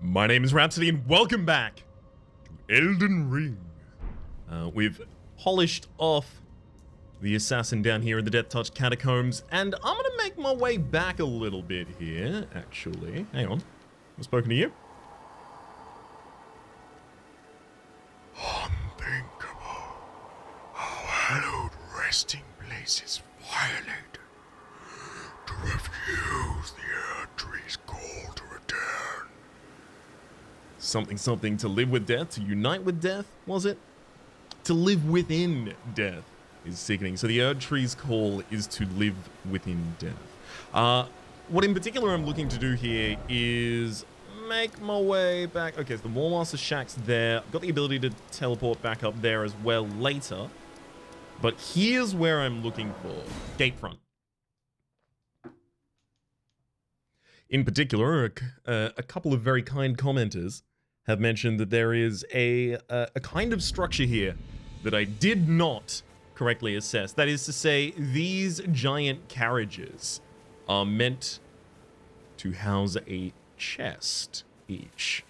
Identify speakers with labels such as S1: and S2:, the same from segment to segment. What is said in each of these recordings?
S1: My name is Rhapsody and welcome back to Elden Ring. We've polished off the assassin down here in the Death Touch catacombs, and I'm gonna make my way back a little bit here, actually. Hang on. I've spoken to you. Unthinkable. Our hallowed resting place is violated. To refuse the Earth Tree's call to return. Something to live with death, to unite with death, was it? To live within death is sickening. So the Erd Tree's call is to live within death. What in particular I'm looking to do here is make my way back. Okay, so the Warmaster Shack's there. I've got the ability to teleport back up there as well later. But here's where I'm looking for. Gatefront. In particular, a couple of very kind commenters have mentioned that there is a kind of structure here that I did not correctly assess. That is to say, these giant carriages are meant to house a chest each.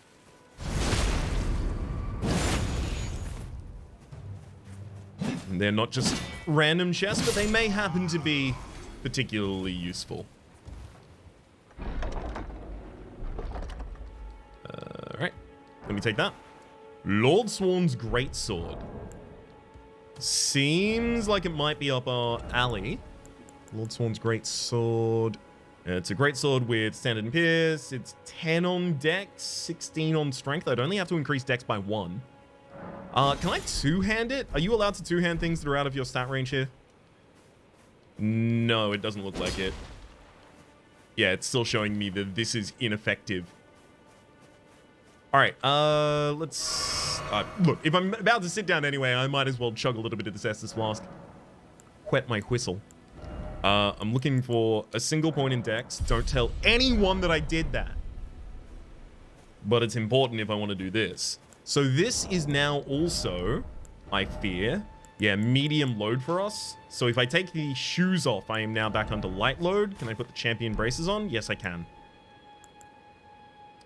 S1: And they're not just random chests, but they may happen to be particularly useful. Alright, let me take that. Lord Sworn's Greatsword. Seems like it might be up our alley. Lord Sworn's Greatsword. It's a greatsword with standard and pierce. It's 10 on dex, 16 on strength. I'd only have to increase dex by 1. Can I two-hand it? Are you allowed to two-hand things that are out of your stat range here? No, it doesn't look like it. Yeah, it's still showing me that this is ineffective. Alright, let's... look, if I'm about to sit down anyway, I might as well chug a little bit of this Estus Flask. Whet my whistle. I'm looking for a single point in dex. Don't tell anyone that I did that. But it's important if I want to do this. So this is now also, I fear, yeah, medium load for us. So if I take the shoes off, I am now back under light load. Can I put the champion braces on? Yes, I can.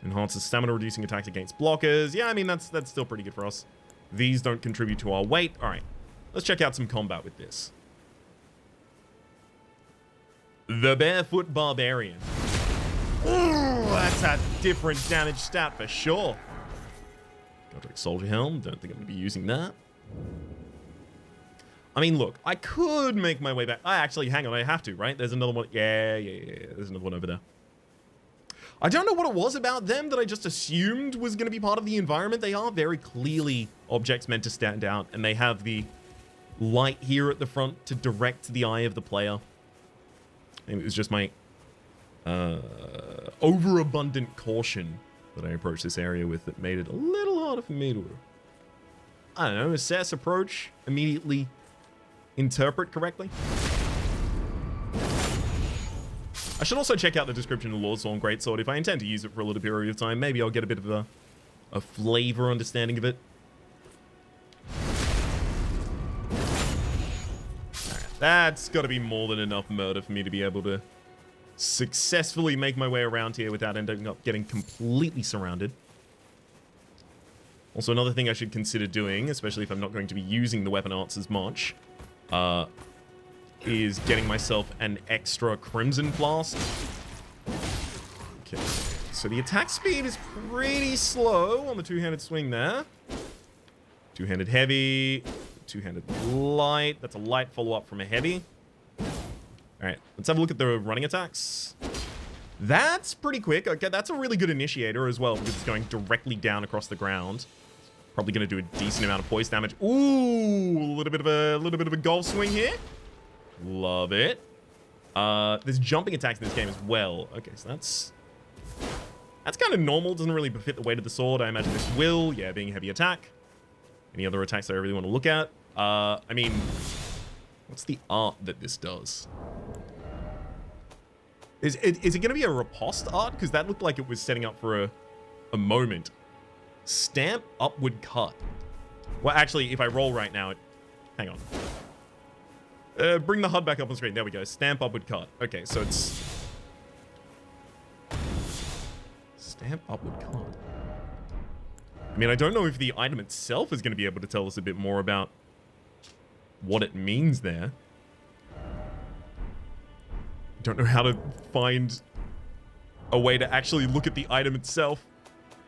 S1: Enhances stamina, reducing attacks against blockers. Yeah, I mean, that's still pretty good for us. These don't contribute to our weight. All right, let's check out some combat with this. The Barefoot Barbarian. Ooh, that's a different damage stat for sure. Godric Soldier Helm. Don't think I'm going to be using that. I mean, look, I could make my way back. Actually, hang on, I have to, right? There's another one. Yeah. There's another one over there. I don't know what it was about them that I just assumed was going to be part of the environment. They are very clearly objects meant to stand out, and they have the light here at the front to direct the eye of the player. Maybe it was just my overabundant caution that I approached this area with that made it a little harder for me to, I don't know, assess, approach, immediately interpret correctly. I should also check out the description of Lord Sworn Greatsword. If I intend to use it for a little period of time, maybe I'll get a bit of a flavor understanding of it. Alright, that's got to be more than enough murder for me to be able to successfully make my way around here without ending up getting completely surrounded. Also, another thing I should consider doing, especially if I'm not going to be using the weapon arts as much, is getting myself an extra Crimson Flask. Okay, so the attack speed is pretty slow on the two-handed swing there. Two-handed heavy, two-handed light. That's a light follow-up from a heavy. Alright, let's have a look at the running attacks. That's pretty quick. Okay, that's a really good initiator as well because it's going directly down across the ground. Probably going to do a decent amount of poise damage. Ooh, a little bit of a golf swing here. Love it. There's jumping attacks in this game as well. Okay, so that's kind of normal. Doesn't really befit the weight of the sword. I imagine this will. Yeah, being a heavy attack. Any other attacks that I really want to look at? I mean, what's the art that this does? Is it going to be a riposte art? Because that looked like it was setting up for a moment. Stamp upward cut. Well, actually, if I roll right now, hang on. Bring the HUD back up on screen. There we go. Stamp upward cut. Okay, so it's Stamp upward card. I mean, I don't know if the item itself is going to be able to tell us a bit more about what it means there. Don't know how to find a way to actually look at the item itself.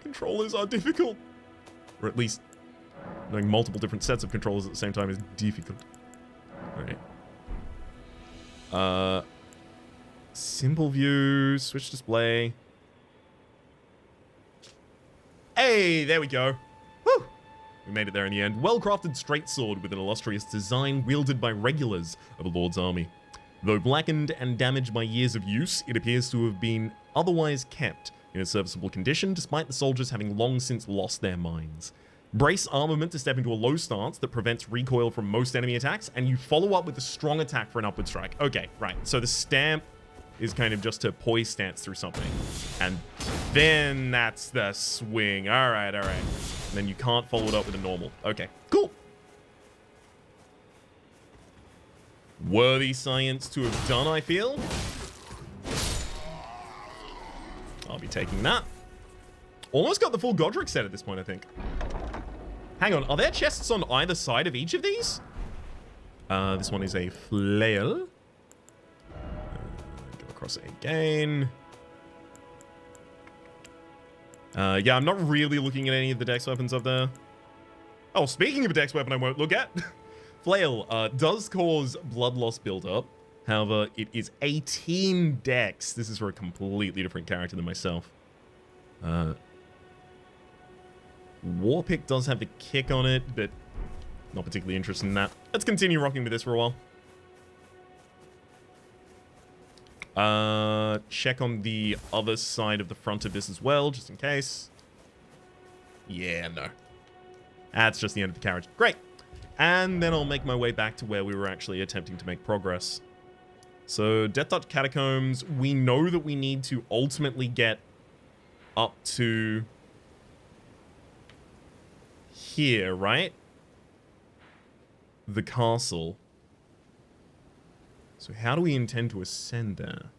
S1: Controllers are difficult. Or at least knowing multiple different sets of controllers at the same time is difficult. Alright. Simple view, switch display. Hey, there we go. Whew. We made it there in the end. Well-crafted straight sword with an illustrious design wielded by regulars of a lord's army. Though blackened and damaged by years of use, it appears to have been otherwise kept in a serviceable condition, despite the soldiers having long since lost their minds. Brace armament to step into a low stance that prevents recoil from most enemy attacks, and you follow up with a strong attack for an upward strike. Okay, right. So the stamp is kind of just to poise stance through something. And then that's the swing. All right, all right. And then you can't follow it up with a normal. Okay, cool. Worthy science to have done, I feel. I'll be taking that. Almost got the full Godric set at this point, I think. Hang on, are there chests on either side of each of these? This one is a flail. Go across it again. Yeah, I'm not really looking at any of the dex weapons up there. Oh, speaking of a dex weapon I won't look at. Flail does cause blood loss buildup. However, it is 18 dex. This is for a completely different character than myself. Warpick does have the kick on it, but not particularly interested in that. Let's continue rocking with this for a while. Check on the other side of the front of this as well, just in case. Yeah, no. That's just the end of the carriage. Great. And then I'll make my way back to where we were actually attempting to make progress. So, Death Touch Catacombs, we know that we need to ultimately get up to here, right? The castle. So how do we intend to ascend there?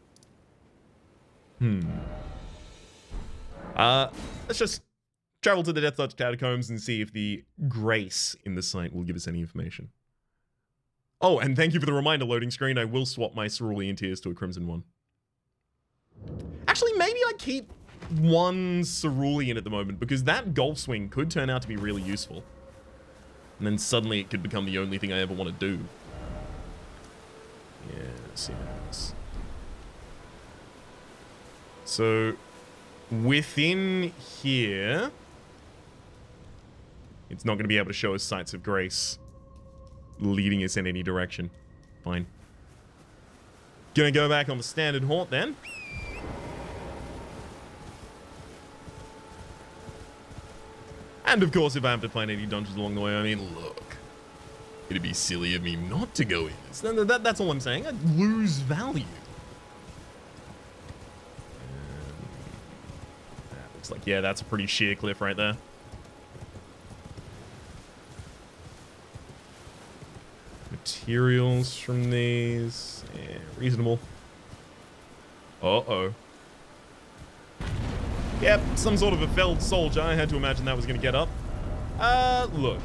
S1: Let's just travel to the Death Touch Catacombs and see if the grace in the site will give us any information. Oh, and thank you for the reminder loading screen. I will swap my Cerulean Tears to a Crimson one. Actually, maybe I keep one Cerulean at the moment, because that Golf Swing could turn out to be really useful. And then suddenly it could become the only thing I ever want to do. Yes, yes. So, within here, it's not going to be able to show us sights of grace leading us in any direction. Fine. Gonna go back on the standard haunt then. And of course, if I have to find any dungeons along the way, I mean, look. It'd be silly of me not to go in. That's all I'm saying. I'd lose value. That looks like, yeah, that's a pretty sheer cliff right there. Materials from these. Yeah, reasonable. Uh-oh. Yep, some sort of a felled soldier. I had to imagine that was going to get up. Look.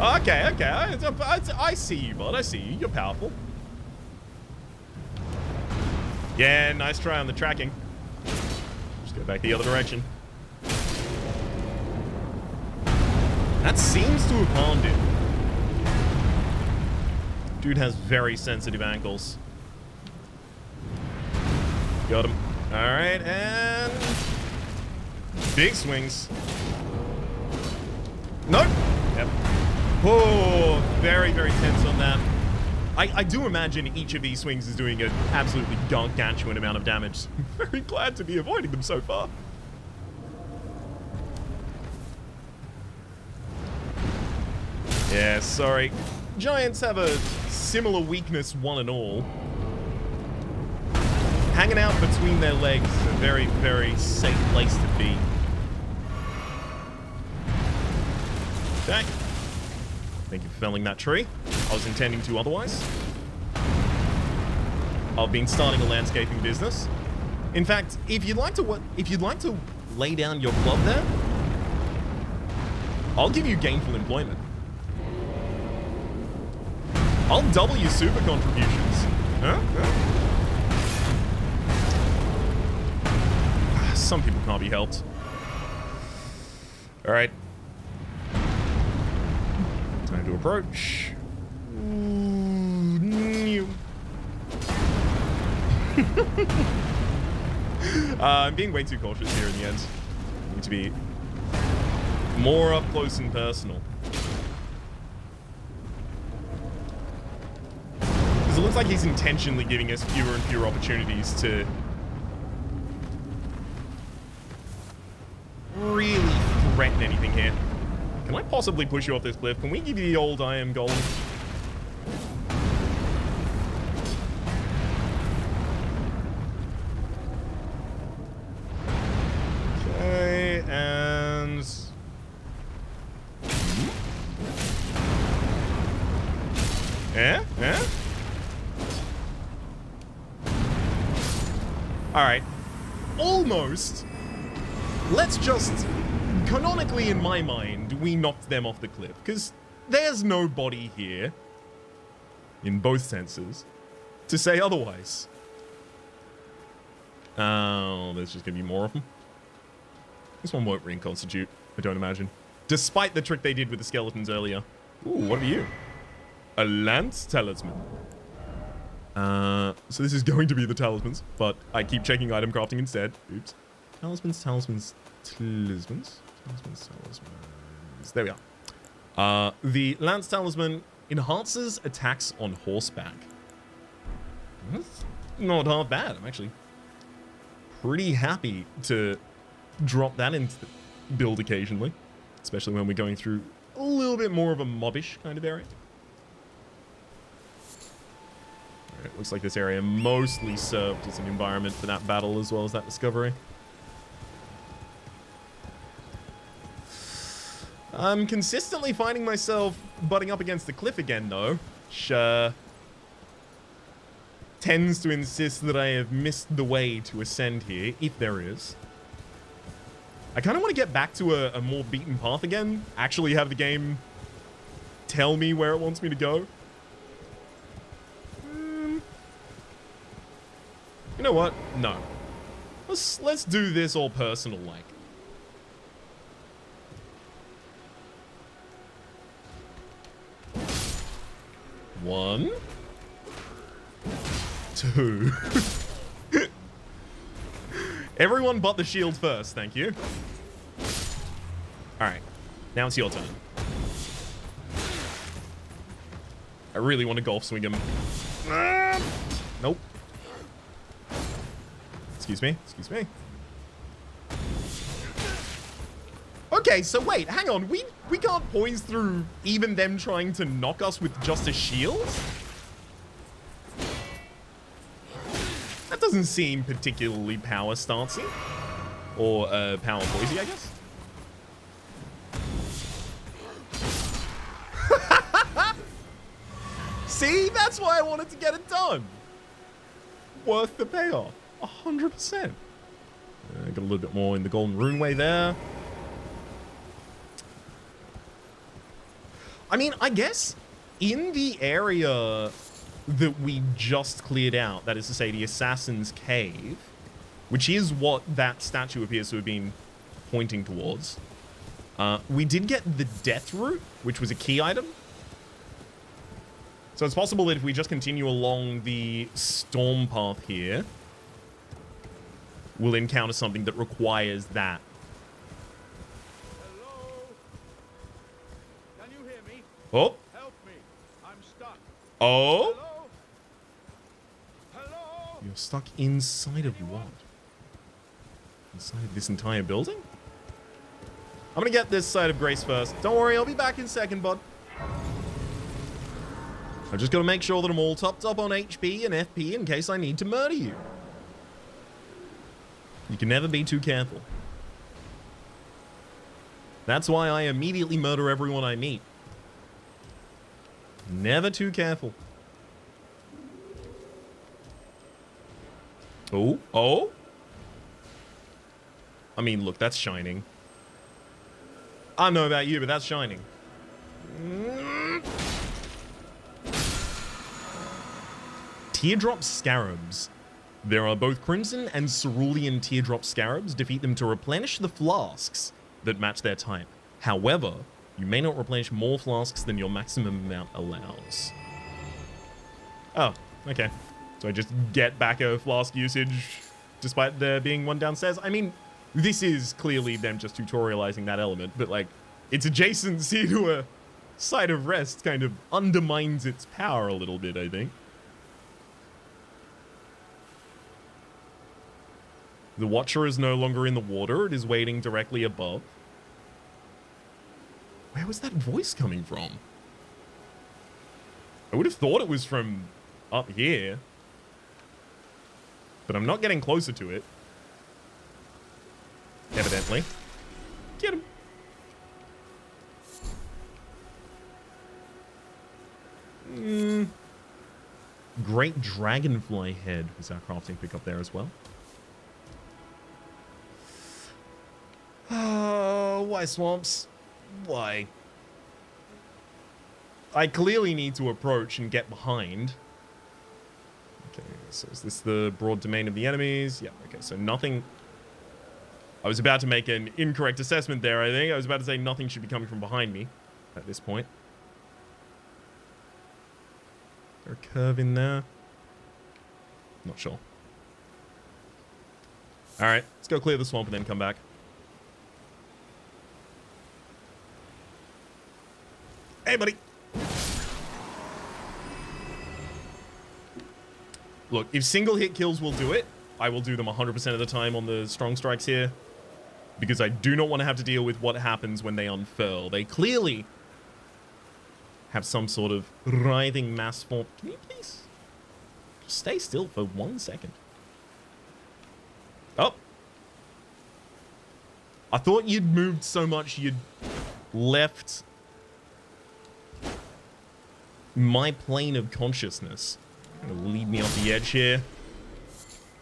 S1: Okay, okay. I see you, bud. I see you. You're powerful. Yeah, nice try on the tracking. Just go back the other direction. That seems to have harmed him. Dude has very sensitive ankles. Got him. Alright, and... big swings. Nope. Yep. Oh, very, very tense on that. I do imagine each of these swings is doing an absolutely gargantuan amount of damage. I'm very glad to be avoiding them so far. Yeah, sorry. Giants have a similar weakness, one and all. Hanging out between their legs is a very, very safe place to be. Okay. Thank you for felling that tree. I was intending to otherwise. I've been starting a landscaping business. In fact, if you'd like to lay down your club there, I'll give you gainful employment. I'll double your super contributions. Huh? Some people can't be helped. All right. Time to approach. I'm being way too cautious here in the end. I need to be more up close and personal. Because it looks like he's intentionally giving us fewer and fewer opportunities to really threaten anything here. Can I possibly push you off this cliff? Can we give you the old I am golem? Okay, and... Yeah? Alright. Almost. Let's just... Canonically, in my mind, we knocked them off the cliff. Because there's nobody here, in both senses, to say otherwise. Oh, there's just going to be more of them. This one won't reconstitute, I don't imagine. Despite the trick they did with the skeletons earlier. Ooh, what are you? A lance talisman. So this is going to be the talismans, but I keep checking item crafting instead. Oops. Talismans. There we are. The lance talisman enhances attacks on horseback. That's not half bad. I'm actually pretty happy to drop that into the build occasionally, especially when we're going through a little bit more of a mobbish kind of area. It looks like this area mostly served as an environment for that battle as well as that discovery. I'm consistently finding myself butting up against the cliff again, though. Which tends to insist that I have missed the way to ascend here, if there is. I kind of want to get back to a more beaten path again. Actually have the game tell me where it wants me to go. You know what? No. Let's do this all personal like. One. Two. Everyone but the shield first, thank you. Alright. Now it's your turn. I really want to golf swing him. Nope. Excuse me. Okay, so wait, hang on. We can't poise through even them trying to knock us with just a shield? That doesn't seem particularly power stancy. Or power poisey, I guess. See? That's why I wanted to get it done. Worth the payoff. 100%. Got a little bit more in the golden runeway there. I mean, I guess in the area that we just cleared out, that is to say the Assassin's Cave, which is what that statue appears to have been pointing towards, we did get the Death Root, which was a key item. So it's possible that if we just continue along the storm path here, we'll encounter something that requires that.
S2: Hello? Can you hear me?
S1: Oh.
S2: Help me. I'm stuck.
S1: Oh.
S2: Hello? Hello?
S1: You're stuck inside of what? Inside this entire building? I'm gonna get this side of Grace first. Don't worry, I'll be back in second, bud. I've just got to make sure that I'm all topped up on HP and FP in case I need to murder you. You can never be too careful. That's why I immediately murder everyone I meet. Never too careful. Oh, oh. I mean, look, that's shining. I don't know about you, but that's shining. Teardrop scarabs. There are both crimson and cerulean teardrop scarabs. Defeat them to replenish the flasks that match their type. However, you may not replenish more flasks than your maximum amount allows. Oh, okay. So I just get back a flask usage despite there being one downstairs. I mean, this is clearly them just tutorializing that element, but like, its adjacency to a site of rest kind of undermines its power a little bit, I think. The Watcher is no longer in the water. It is waiting directly above. Where was that voice coming from? I would have thought it was from up here. But I'm not getting closer to it. Evidently. Get him. Great dragonfly head is our crafting pickup there as well. Oh, why swamps? Why? I clearly need to approach and get behind. Okay, so is this the broad domain of the enemies? Yeah, okay, so nothing... I was about to make an incorrect assessment there, I think. I was about to say nothing should be coming from behind me at this point. Is there a curve in there? Not sure. Alright, let's go clear the swamp and then come back. Hey, buddy. Look, if single hit kills will do it, I will do them 100% of the time on the strong strikes here. Because I do not want to have to deal with what happens when they unfurl. They clearly have some sort of writhing mass form. Can you please just stay still for 1 second? Oh. I thought you'd moved so much you'd left my plane of consciousness. Gonna lead me off the edge here.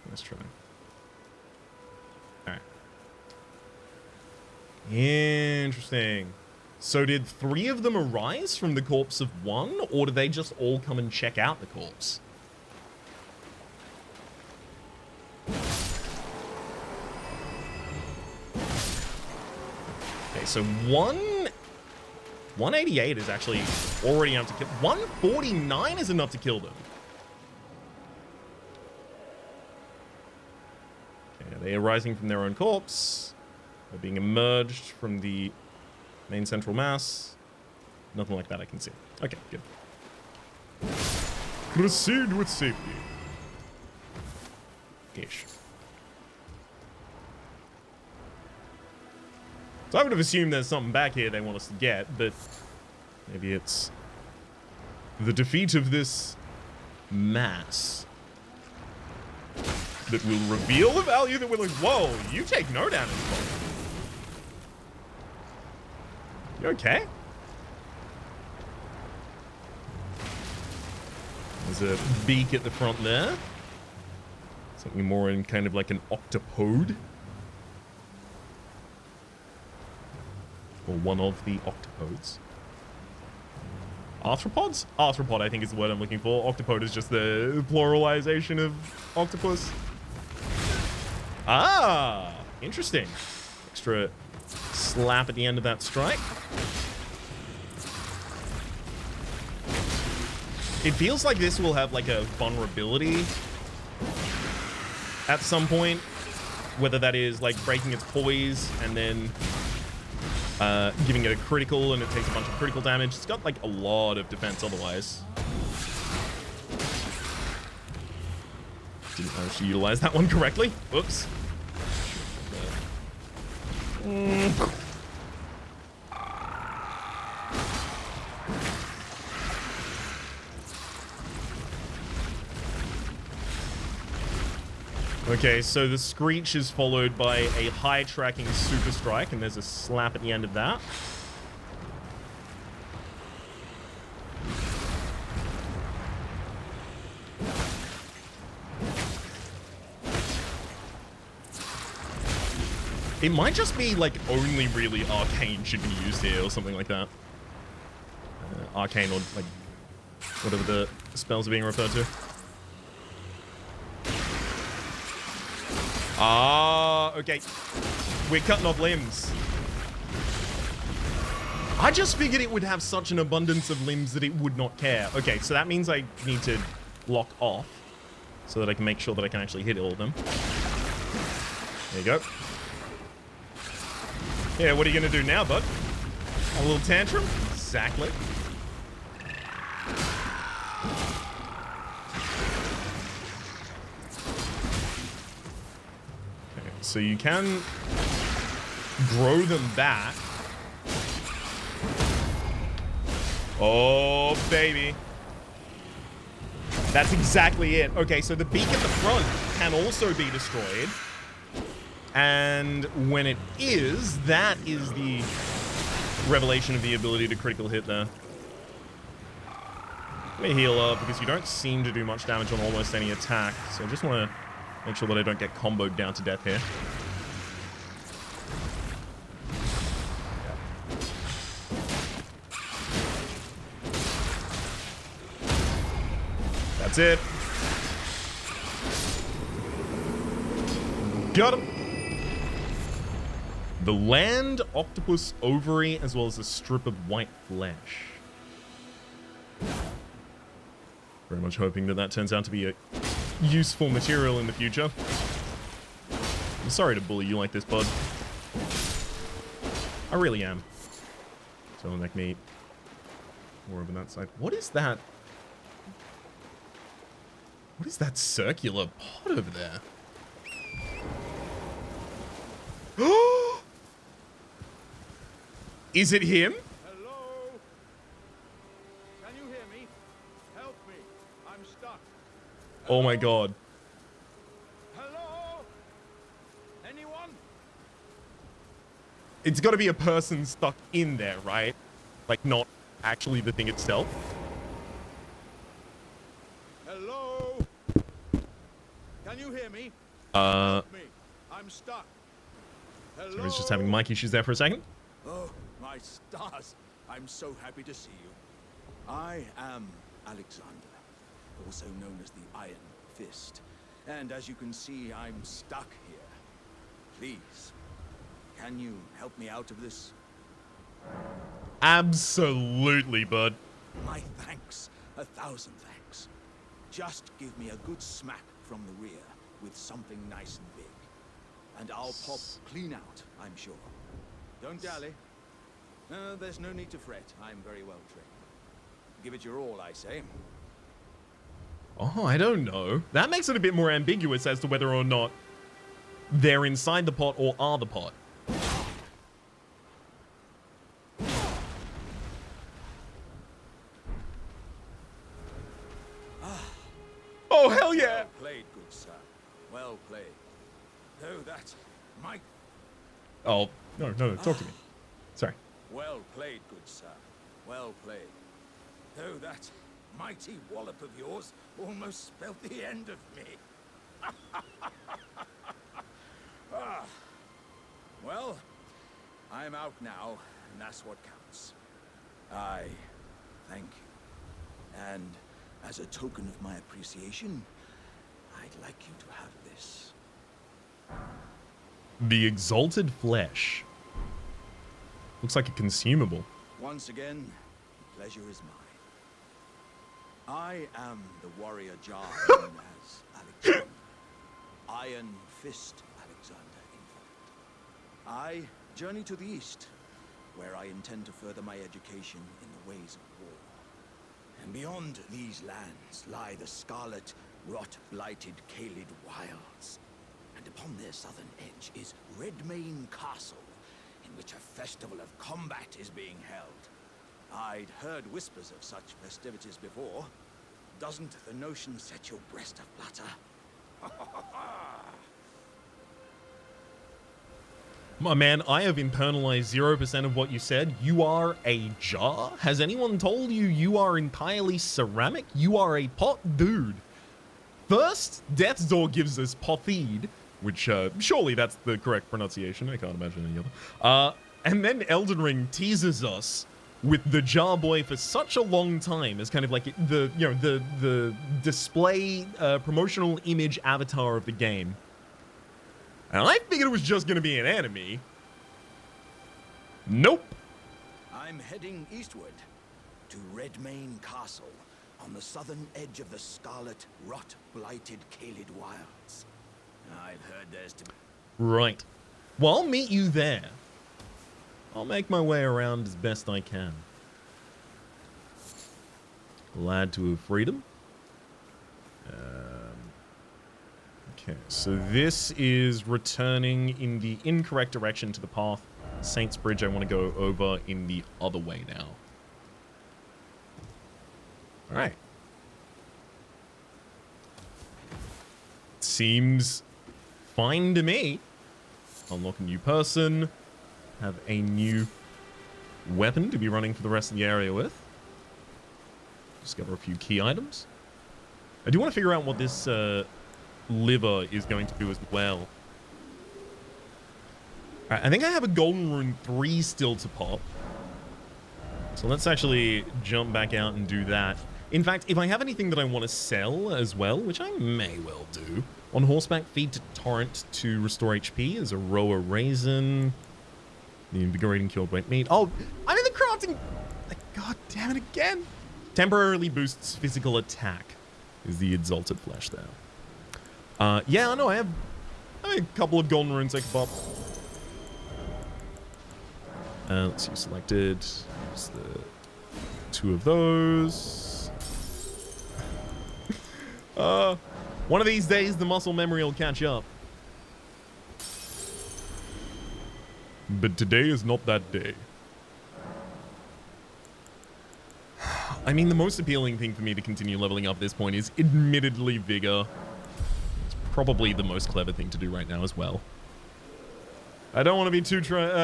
S1: Let's try. Alright. Interesting. So did 3 of them arise from the corpse of 1, or did they just all come and check out the corpse? Okay, so 188 is actually already enough to kill. 149 is enough to kill them. Okay, they are rising from their own corpse. They're being emerged from the main central mass. Nothing like that I can see. Okay, good. Proceed with safety. Ish. So I would have assumed there's something back here they want us to get, but maybe it's the defeat of this mass that will reveal the value that we're like, whoa, you take no damage. You okay? There's a beak at the front there. Something more in kind of like an octopode. Or one of the octopodes. Arthropods? Arthropod, I think is the word I'm looking for. Octopode is just the pluralization of octopus. Ah, interesting. Extra slap at the end of that strike. It feels like this will have like a vulnerability at some point. Whether that is like breaking its poise and then giving it a critical and it takes a bunch of critical damage. It's got like a lot of defense otherwise. Didn't manage to utilize that one correctly. Whoops. Okay, so the screech is followed by a high tracking super strike, and there's a slap at the end of that. It might just be like only really arcane should be used here or something like that. Arcane or like whatever the spells are being referred to. Ah, okay. We're cutting off limbs. I just figured it would have such an abundance of limbs that it would not care. Okay, so that means I need to lock off so that I can make sure that I can actually hit all of them. There you go. Yeah, what are you going to do now, bud? A little tantrum? Exactly. Okay, so you can grow them back. Oh, baby. That's exactly it. Okay, so the beak at the front can also be destroyed. And when it is, that is the revelation of the ability to critical hit there. Let me heal up because you don't seem to do much damage on almost any attack. So I just want to make sure that I don't get comboed down to death here. That's it. Got him. The land octopus ovary, as well as a strip of white flesh. Very much hoping that that turns out to be a useful material in the future. I'm sorry to bully you like this, bud. I really am. So like me. More over that side. What is that? What is that circular pot over there? Is it him?
S2: Hello? Can you hear me? Help me. I'm stuck.
S1: Oh my god.
S2: Hello? Anyone?
S1: It's got to be a person stuck in there, right? Like, not actually the thing itself.
S2: Hello? Can you hear me? Help me. I'm stuck. Hello?
S1: I was just having mic issues there for a second.
S2: Oh, my stars. I'm so happy to see you. I am Alexander, also known as the Iron Fist. And as you can see, I'm stuck here. Please, can you help me out of this?
S1: Absolutely, bud.
S2: My thanks. 1,000 thanks. Just give me a good smack from the rear with something nice and big. And I'll pop clean out, I'm sure. Don't dally. There's no need to fret. I'm very well trained. Give it your all, I say.
S1: Oh, I don't know. That makes it a bit more ambiguous as to whether or not they're inside the pot or are the pot. Oh, hell yeah!
S2: Well played, good sir. Well played. Oh, that might...
S1: Oh, no, talk to me. Sorry.
S2: Well played, good sir. Well played. Oh, that mighty wallop of yours almost spelled the end of me. Well, I'm out now, and that's what counts. I thank you. And as a token of my appreciation, I'd like you to have this.
S1: The exalted flesh. Looks like a consumable.
S2: Once again, the pleasure is mine. I am the warrior Jar known as Alexander. Iron Fist Alexander, in fact. I journey to the east, where I intend to further my education in the ways of war. And beyond these lands lie the scarlet, rot-blighted Caelid wilds. And upon their southern edge is Redmane Castle, in which a festival of combat is being held. I'd heard whispers of such festivities before. Doesn't the notion set your breast aflutter?
S1: My man, I have internalized 0% of what you said. You are a jar? Has anyone told you you are entirely ceramic? You are a pot? Dude. First, Death's Door gives us pothied. which surely that's the correct pronunciation. I can't imagine any other. And then Elden Ring teases us with the Jar Boy for such a long time as kind of like the display promotional image avatar of the game. And I figured it was just going to be an enemy. Nope.
S2: I'm heading eastward to Redmane Castle on the southern edge of the scarlet, rot-blighted Caelid Wilds. I've heard there's to be...
S1: Right. Well, I'll meet you there. I'll make my way around as best I can. Glad to have freedom. Okay, so this is returning in the incorrect direction to the path. Saints Bridge, I want to go over in the other way now. Alright. Seems fine to me. Unlock a new person. Have a new weapon to be running for the rest of the area with. Discover a few key items. I do want to figure out what this liver is going to do as well. Alright, I think I have a Golden Rune 3 still to pop. So let's actually jump back out and do that. In fact, if I have anything that I want to sell as well, which I may well do, on horseback, feed to Torrent to restore HP. There's a Roa Raisin. The invigorating cured white meat. Oh, I'm in the crafting. God damn it again. Temporarily boosts physical attack is the exalted flesh there. Yeah, I know. I have a couple of golden runes I can pop. Let's see, selected. Use the 2 of those. One of these days, the muscle memory will catch up. But today is not that day. I mean, the most appealing thing for me to continue leveling up at this point is admittedly vigor. It's probably the most clever thing to do right now as well. I don't want to be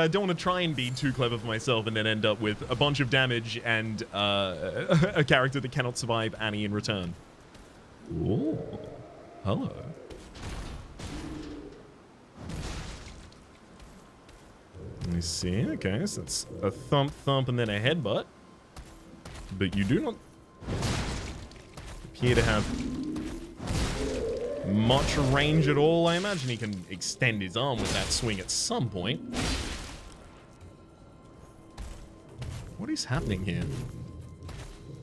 S1: don't want to try and be too clever for myself and then end up with a bunch of damage and a character that cannot survive Annie in return. Ooh, hello. Let me see. Okay, so it's a thump, thump, and then a headbutt. But you do not appear to have much range at all. I imagine he can extend his arm with that swing at some point. What is happening here?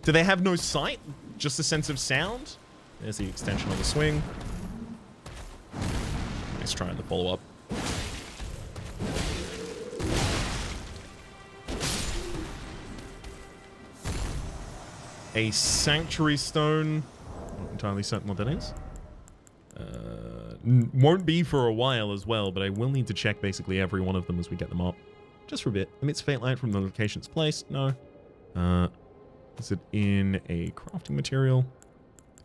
S1: Do they have no sight? Just a sense of sound? There's the extension of the swing. Let's try the follow-up. A sanctuary stone. Not entirely certain what that is. Won't be for a while as well, but I will need to check basically every one of them as we get them up. Just for a bit. Emits faint light from the location it's placed. No. Is it in a crafting material?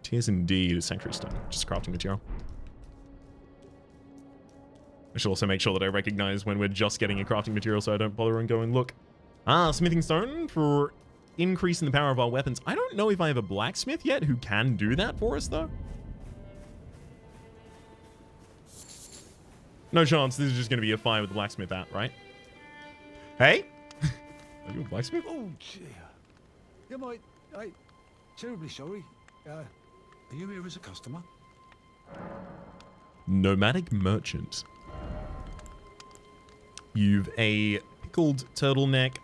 S1: It is indeed a sanctuary stone. Just a crafting material. I should also make sure that I recognize when we're just getting a crafting material so I don't bother and go and look. Ah, smithing stone for increasing the power of our weapons. I don't know if I have a blacksmith yet who can do that for us, though. No chance. This is just going to be a fight with the blacksmith at, right? Hey? Are you a blacksmith?
S3: Oh, dear. Yeah, I'm terribly sorry. Are you here as a customer?
S1: Nomadic merchant. You've a pickled turtleneck.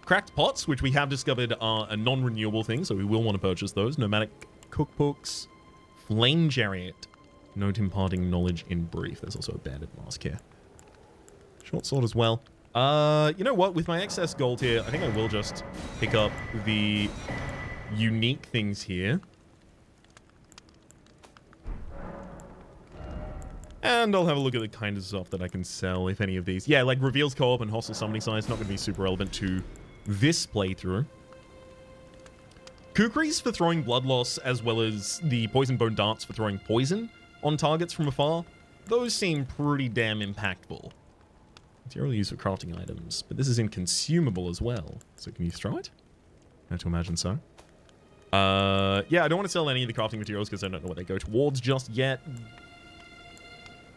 S1: Cracked pots, which we have discovered are a non-renewable thing, so we will want to purchase those. Nomadic cookbooks. Flame chariot. Note imparting knowledge in brief. There's also a banded mask here. Short sword as well. You know what? With my excess gold here, I think I will just pick up the unique things here. And I'll have a look at the kind of stuff that I can sell, if any of these. Yeah, like reveals co-op and hostile summoning size. Not going to be super relevant to this playthrough. Kukris for throwing blood loss, as well as the poison bone darts for throwing poison on targets from afar. Those seem pretty damn impactful. Material used for crafting items, but this is inconsumable as well. So can you throw it? I have to imagine so. Yeah, I don't want to sell any of the crafting materials because I don't know what they go towards just yet.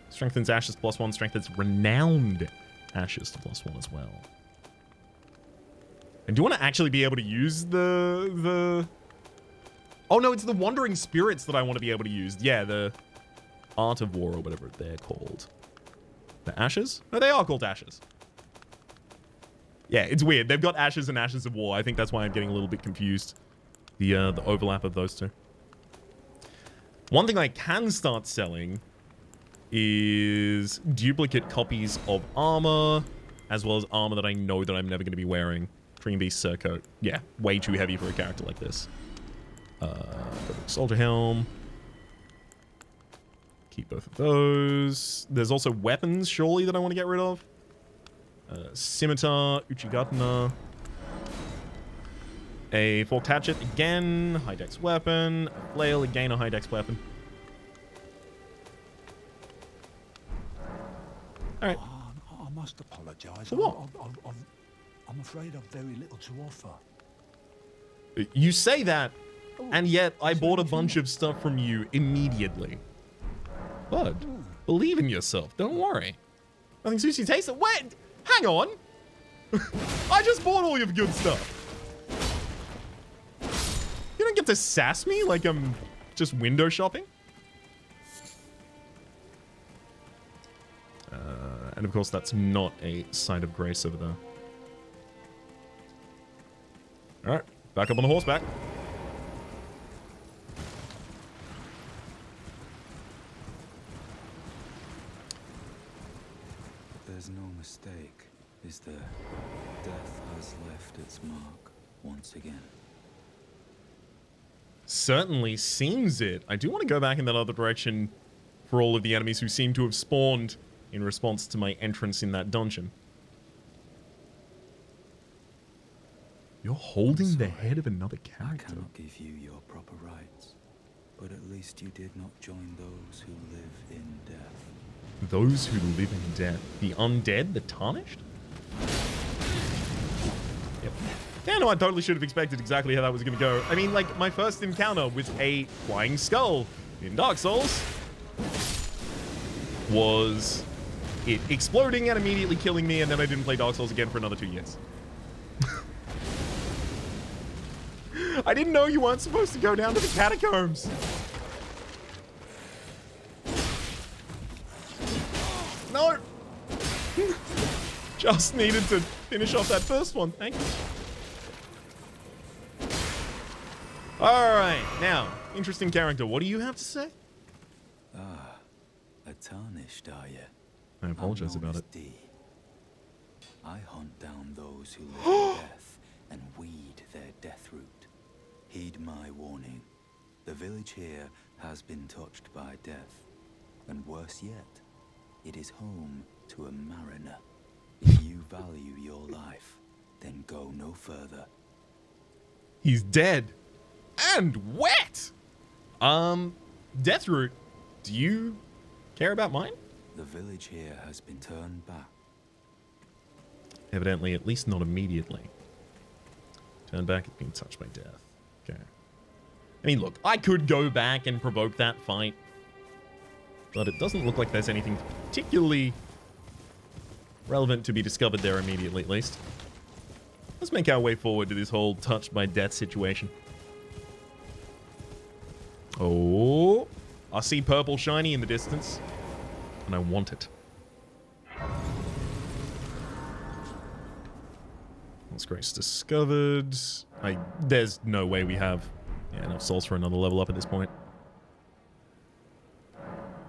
S1: Let's Strengthens ashes to +1. Strengthens renowned ashes to +1 as well. And do you want to actually be able to use the... Oh, no, it's the Wandering Spirits that I want to be able to use. Yeah, the Art of War or whatever they're called. The Ashes? No, they are called Ashes. Yeah, it's weird. They've got Ashes and Ashes of War. I think that's why I'm getting a little bit confused. The overlap of those two. One thing I can start selling is duplicate copies of armor, as well as armor that I know that I'm never going to be wearing. Dream Beast Surcoat. Yeah, way too heavy for a character like this. Soldier Helm. Keep both of those. There's also weapons, surely, that I want to get rid of. Scimitar, Uchigatana. A forked hatchet, again. High dex weapon. A flail, again, a high dex weapon. Alright.
S3: I must apologise.
S1: For what?
S3: I'm afraid I've very little to offer.
S1: You say that, and yet I bought a bunch of stuff from you immediately. Bud, believe in yourself. Don't worry. Nothing sushi tastes it. Wait! Hang on! I just bought all your good stuff. You don't get to sass me like I'm just window shopping. And of course, that's not a site of grace over there. Alright, back up on the horseback.
S4: There's no mistake, is there? Death has left its mark once again.
S1: Certainly seems it. I do want to go back in that other direction for all of the enemies who seem to have spawned in response to my entrance in that dungeon. You're holding the head of another
S4: I
S1: character.
S4: cannot give you your proper rights, but at least you did not join those who live in death.
S1: Those who live in death. The undead? The tarnished? Yep. Yeah, no, I totally should have expected exactly how that was going to go. I mean, like, my first encounter with a flying skull in Dark Souls was it exploding and immediately killing me, and then I didn't play Dark Souls again for another 2 years. I didn't know you weren't supposed to go down to the catacombs. No. Just needed to finish off that first one. Thank you. All right. Now, interesting character. What do you have to say?
S4: Ah, a tarnished, are you?
S1: I apologize about it.
S4: D. I hunt down those who live in death and weed their death root. Heed my warning. The village here has been touched by death. And worse yet, it is home to a mariner. If you value your life, then go no further.
S1: He's dead. And wet! Deathroot, do you care about mine?
S4: The village here has been turned back.
S1: Evidently, at least not immediately. Turn back at being touched by death. Okay. I mean, look, I could go back and provoke that fight, but it doesn't look like there's anything particularly relevant to be discovered there immediately, at least. Let's make our way forward to this whole touched by death situation. Oh, I see purple shiny in the distance, and I want it. Lost Grace discovered. There's no way we have enough souls for another level up at this point.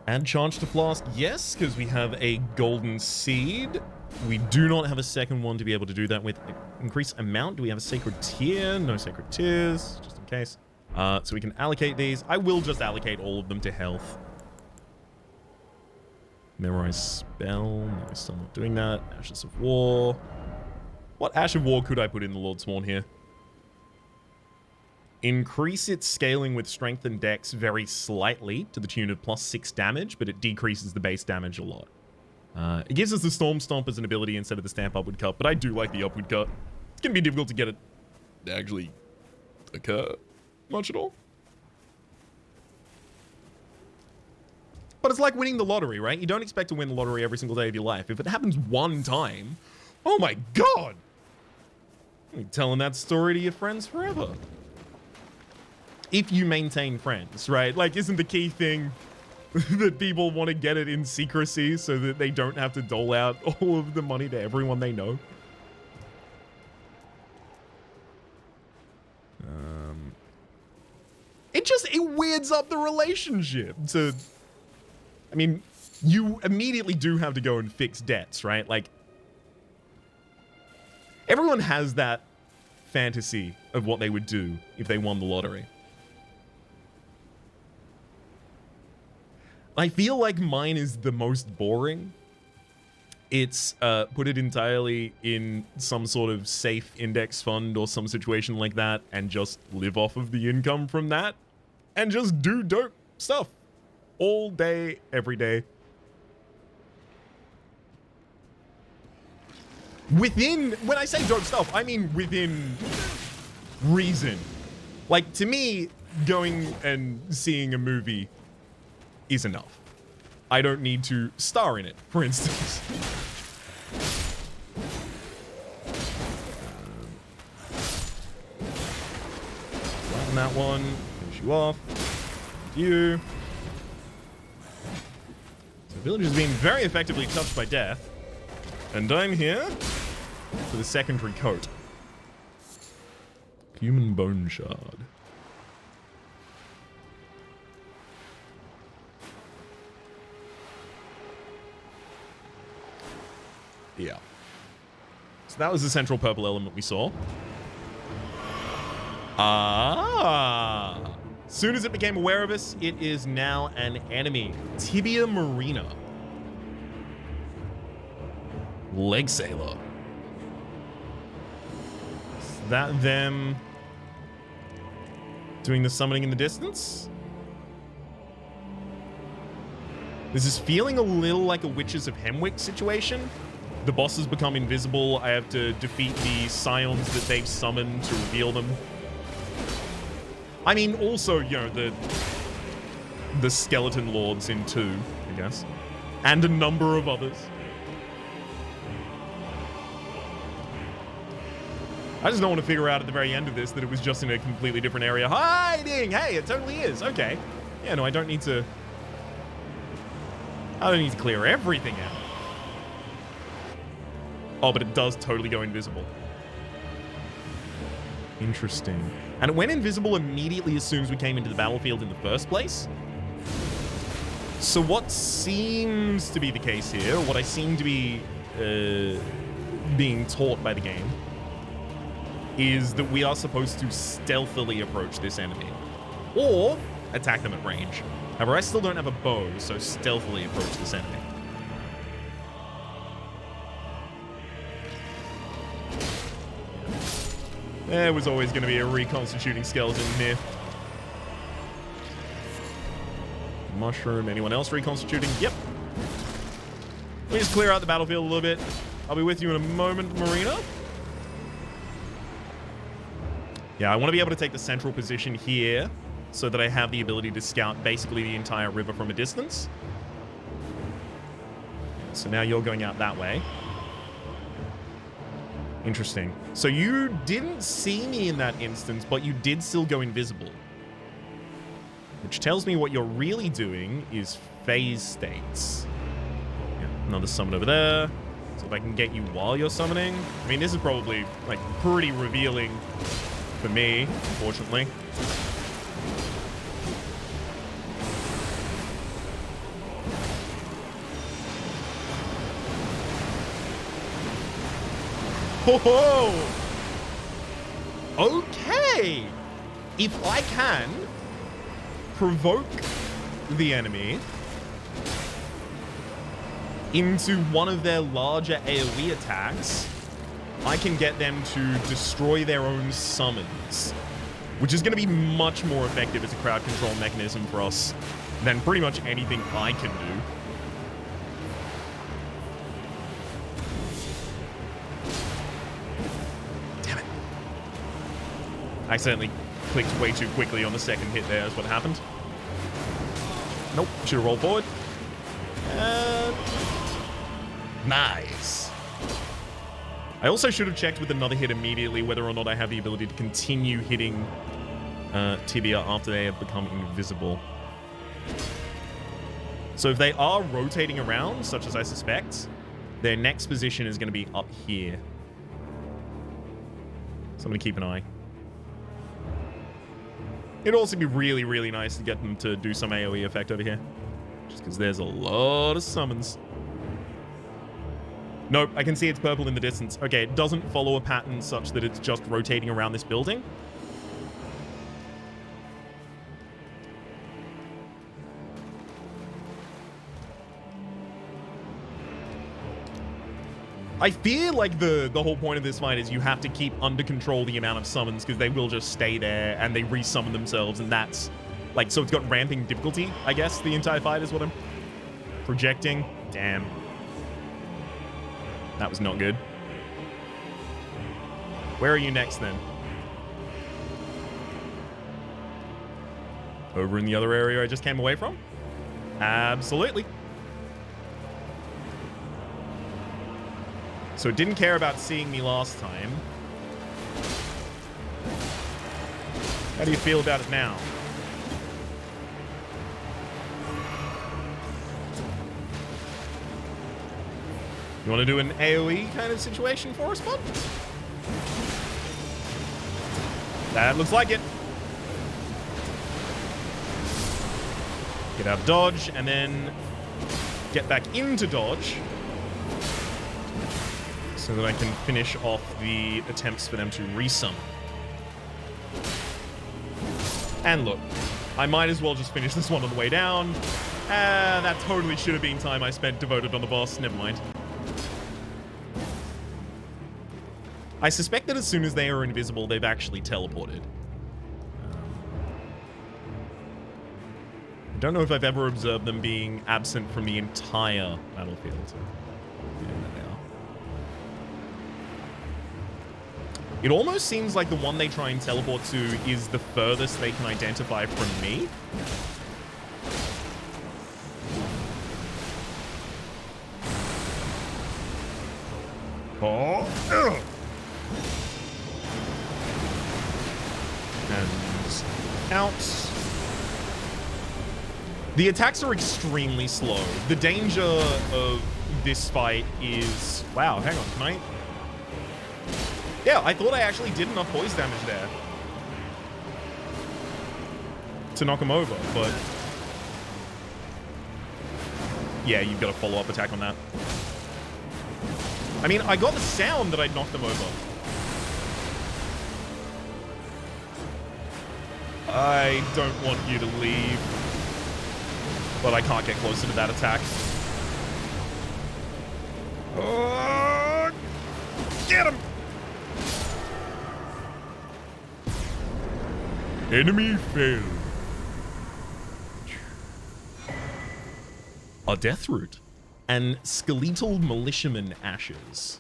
S1: Add charge to flask, yes, because we have a golden seed. We do not have a second one to be able to do that with. Increase amount. Do we have a sacred tier? No sacred tiers, just in case. So we can allocate these. I will just allocate all of them to health. Memorize spell. No, we're still not doing that. Ashes of War. What Ash of War could I put in the Lord Sworn here? Increase its scaling with strength and dex very slightly to the tune of +6 damage, but it decreases the base damage a lot. It gives us the Storm Stomp as an ability instead of the Stamp Upward Cut, but I do like the Upward Cut. It's going to be difficult to get it to actually occur much at all. But it's like winning the lottery, right? You don't expect to win the lottery every single day of your life. If it happens one time, oh my god! You're telling that story to your friends forever. If you maintain friends, right? Like, isn't the key thing that people want to get it in secrecy so that they don't have to dole out all of the money to everyone they know? It weirds up the relationship to... I mean, you immediately do have to go and fix debts, right? Like, everyone has that fantasy of what they would do if they won the lottery. I feel like mine is the most boring. It's put it entirely in some sort of safe index fund or some situation like that and just live off of the income from that and just do dope stuff all day, every day. Within, when I say dope stuff, I mean within reason. Like, to me, going and seeing a movie is enough. I don't need to star in it, for instance. Flatten that one. Finish you off. You. So the village is being very effectively touched by death. And I'm here for the secondary coat. Human bone shard. Yeah. So that was the central purple element we saw. Ah. As soon as it became aware of us, it is now an enemy. Tibia Marina. Leg Sailor. Is that them doing the summoning in the distance? This is feeling a little like a Witches of Hemwick situation. The bosses become invisible. I have to defeat the scions that they've summoned to reveal them. I mean, also, you know, the skeleton lords in 2, I guess. And a number of others. I just don't want to figure out at the very end of this that it was just in a completely different area. Hiding! Hey, it totally is. Okay. Yeah, no, I don't need to clear everything out. Oh, but it does totally go invisible. Interesting. And it went invisible immediately as soon as we came into the battlefield in the first place. So what seems to be the case here, what I seem to be being taught by the game, is that we are supposed to stealthily approach this enemy. Or attack them at range. However, I still don't have a bow, so stealthily approach this enemy. There was always going to be a reconstituting skeleton here. Mushroom. Anyone else reconstituting? Yep. Let me just clear out the battlefield a little bit. I'll be with you in a moment, Marina. Yeah, I want to be able to take the central position here so that I have the ability to scout basically the entire river from a distance. So now you're going out that way. Interesting. So you didn't see me in that instance, but you did still go invisible. Which tells me what you're really doing is phase states. Yeah, another summon over there. So if I can get you while you're summoning. I mean, this is probably, like, pretty revealing for me, unfortunately. Ho-ho! Okay! If I can provoke the enemy into one of their larger AoE attacks, I can get them to destroy their own summons, which is going to be much more effective as a crowd control mechanism for us than pretty much anything I can do. I accidentally clicked way too quickly on the second hit there is what happened. Nope, should have rolled forward. Nice. I also should have checked with another hit immediately whether or not I have the ability to continue hitting Tibia after they have become invisible. So if they are rotating around, such as I suspect, their next position is going to be up here. So I'm going to keep an eye. It'd also be really, really nice to get them to do some AoE effect over here. Just because there's a lot of summons. Nope, I can see it's purple in the distance. Okay, it doesn't follow a pattern such that it's just rotating around this building. I feel like the whole point of this fight is you have to keep under control the amount of summons because they will just stay there and they resummon themselves, and that's like, so it's got ramping difficulty, I guess, the entire fight is what I'm projecting. Damn. That was not good. Where are you next then? Over in the other area I just came away from? Absolutely. So it didn't care about seeing me last time. How do you feel about it now? You want to do an AoE kind of situation for us, bud? That looks like it. Get out of dodge, and then get back into dodge so that I can finish off the attempts for them to resummon. And look, I might as well just finish this one on the way down. That totally should have been time I spent devoted on the boss. Never mind. I suspect that as soon as they are invisible, they've actually teleported. I don't know if I've ever observed them being absent from the entire battlefield. Yeah, there they are. It almost seems like the one they try and teleport to is the furthest they can identify from me. Oh, ugh. And out. The attacks are extremely slow. The danger of this fight is... Wow, hang on, can I... Yeah, I thought I actually did enough poise damage there to knock him over, but... Yeah, you've got a follow-up attack on that. I mean, I got the sound that I'd knocked them over. I don't want you to leave, but I can't get closer to that attack. Oh, get him! Enemy failed. A death root and skeletal militiaman ashes.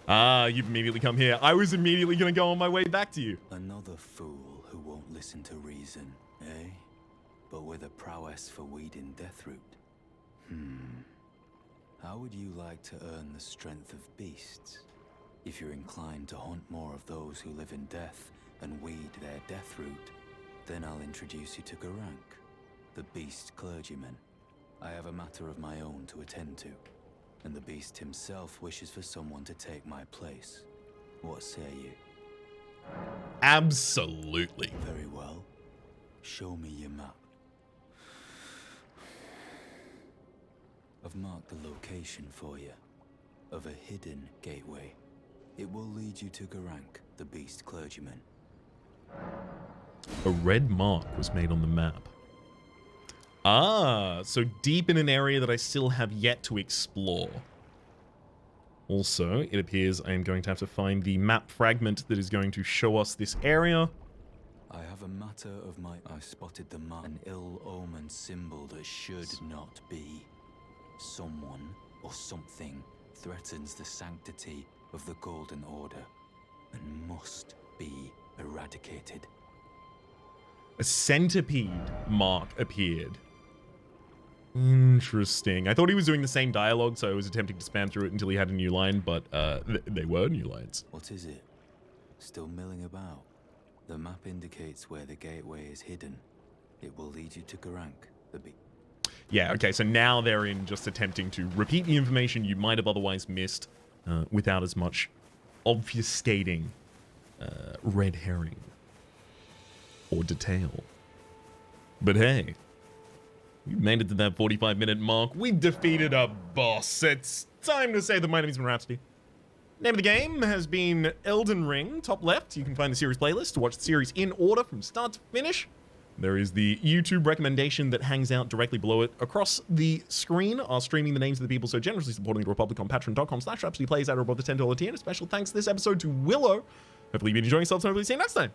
S1: Ah, you've immediately come here. I was immediately going to go on my way back to you.
S4: Another fool who won't listen to reason, eh? But with a prowess for weeding deathroot. How would you like to earn the strength of beasts? If you're inclined to hunt more of those who live in death and weed their deathroot, then I'll introduce you to Garank, the beast clergyman. I have a matter of my own to attend to, and the beast himself wishes for someone to take my place. What say you?
S1: Absolutely.
S4: Very well. Show me your map. I've marked the location for you, of a hidden gateway. It will lead you to Garank, the beast clergyman.
S1: A red mark was made on the map. Ah, so deep in an area that I still have yet to explore. Also, it appears I am going to have to find the map fragment that is going to show us this area.
S4: I have a matter of my... I spotted the mark, an ill-omened symbol that should not be. Someone or something threatens the sanctity of the Golden Order and must be eradicated.
S1: A centipede mark appeared. interesting. I thought he was doing the same dialogue, so I was attempting to spam through it until he had a new line, but they were new lines.
S4: What is it? Still milling about? The map indicates where the gateway is hidden. It will lead you to Garank, the big...
S1: Yeah, okay, so now they're in just attempting to repeat the information you might have otherwise missed without as much obfuscating red herring or detail. But hey, we made it to that 45-minute mark. We've defeated a boss. It's time to say that my name is Rhapsody. Name of the game has been Elden Ring. Top left, you can find the series playlist to watch the series in order from start to finish. There is the YouTube recommendation that hangs out directly below it. Across the screen are streaming the names of the people so generously supporting the Republic on patreon.com/Rhapsody plays at or above the $10 tier. And a special thanks this episode to Willow. Hopefully you've been enjoying yourselves and hopefully see you next time.